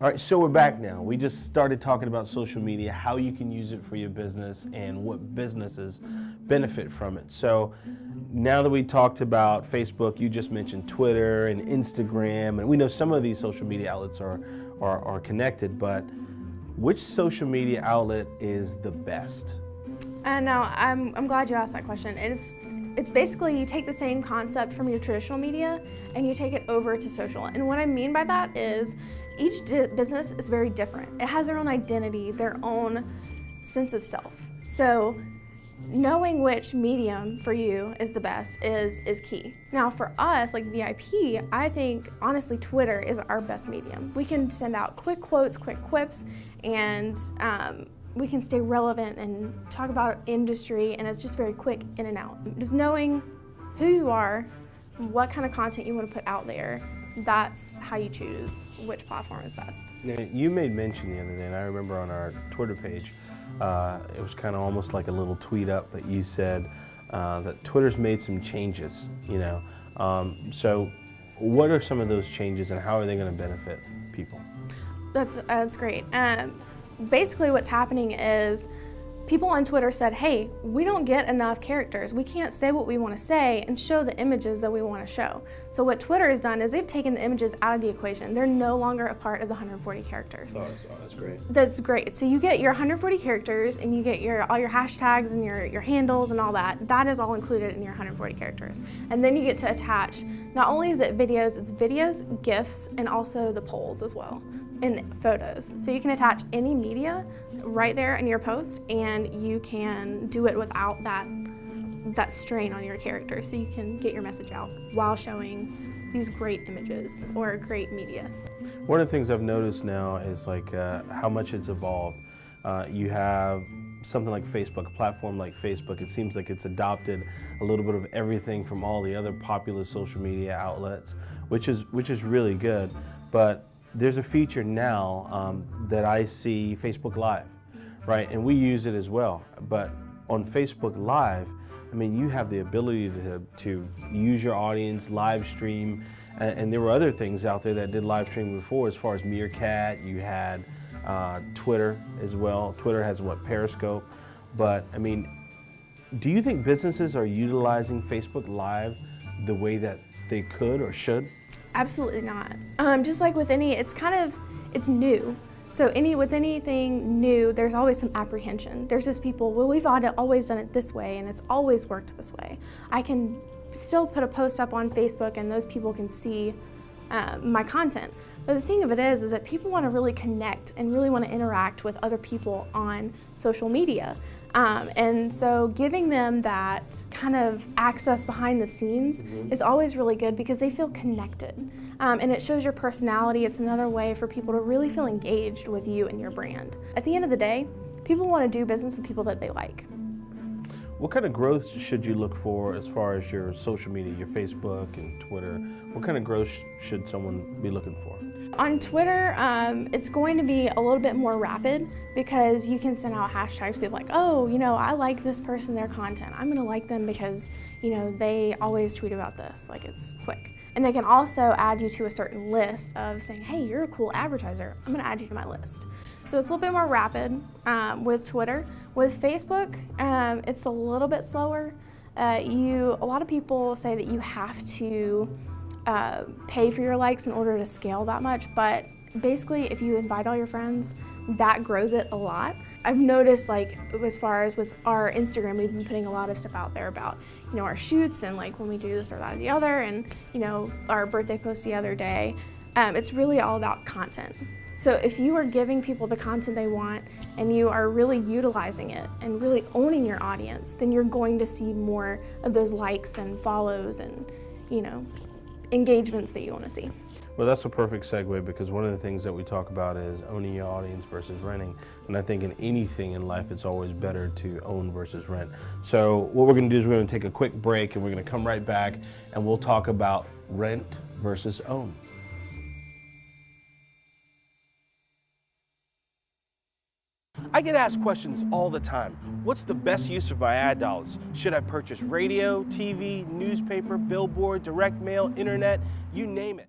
All right, so we're back now. We just started talking about social media, how you can use it for your business and what businesses benefit from it. So now that we talked about Facebook, you just mentioned Twitter and Instagram, and we know some of these social media outlets are connected, but which social media outlet is the best? Now, I'm glad you asked that question. It's basically you take the same concept from your traditional media and you take it over to social. And what I mean by that is each business is very different. It has their own identity, their own sense of self. So knowing which medium for you is the best is key. Now for us, like VIP, I think honestly Twitter is our best medium. We can send out quick quotes, quick quips, and we can stay relevant and talk about industry, and it's just very quick in and out. Just knowing who you are, what kind of content you want to put out there, that's how you choose which platform is best. Now, you made mention the other day, and I remember on our Twitter page, it was kind of almost like a little tweet up, but you said that Twitter's made some changes, you know. So what are some of those changes and how are they going to benefit people? That's great. Basically what's happening is people on Twitter said, hey, we don't get enough characters. We can't say what we want to say and show the images that we want to show. So what Twitter has done is they've taken the images out of the equation. They're no longer a part of the 140 characters. Oh, that's great. That's great. So you get your 140 characters and you get all your hashtags and your handles and all that. That is all included in your 140 characters. And then you get to attach, not only is it videos, it's videos, GIFs, and also the polls as well, and photos. So you can attach any media right there in your post, and you can do it without that strain on your character, so you can get your message out while showing these great images or great media. One of the things I've noticed now is like how much it's evolved. You have something like Facebook, a platform like Facebook, it seems like it's adopted a little bit of everything from all the other popular social media outlets, which is really good. But there's a feature now that I see, Facebook Live, right? And we use it as well. But on Facebook Live, I mean, you have the ability to use your audience, live stream, and there were other things out there that did live streaming before, as far as Meerkat, you had Twitter as well. Twitter has what, Periscope? But I mean, do you think businesses are utilizing Facebook Live the way that they could or should? Absolutely not. Just like with it's new. So with anything new, there's always some apprehension. There's just people, well, we've always done it this way and it's always worked this way. I can still put a post up on Facebook and those people can see my content. But the thing of it is that people want to really connect and really want to interact with other people on social media. And so giving them that kind of access behind the scenes is always really good because they feel connected. And it shows your personality. It's another way for people to really feel engaged with you and your brand. At the end of the day, people want to do business with people that they like. What kind of growth should you look for as far as your social media, your Facebook and Twitter? What kind of growth should someone be looking for? On Twitter, it's going to be a little bit more rapid because you can send out hashtags. People like, oh, you know, I like this person, their content. I'm gonna like them because, you know, they always tweet about this. Like, it's quick. And they can also add you to a certain list of saying, hey, you're a cool advertiser. I'm gonna add you to my list. So it's a little bit more rapid with Twitter. With Facebook, it's a little bit slower. A lot of people say that you have to pay for your likes in order to scale that much, but basically if you invite all your friends, that grows it a lot. I've noticed, like, as far as with our Instagram, we've been putting a lot of stuff out there about, you know, our shoots and like when we do this or that or the other, and, you know, our birthday post the other day. It's really all about content. So if you are giving people the content they want and you are really utilizing it and really owning your audience, then you're going to see more of those likes and follows and, you know, engagements that you want to see. Well, that's a perfect segue because one of the things that we talk about is owning your audience versus renting. And I think in anything in life, it's always better to own versus rent. So what we're going to do is we're going to take a quick break and we're going to come right back and we'll talk about rent versus own. I get asked questions all the time. What's the best use of my ad dollars? Should I purchase radio, TV, newspaper, billboard, direct mail, internet, you name it?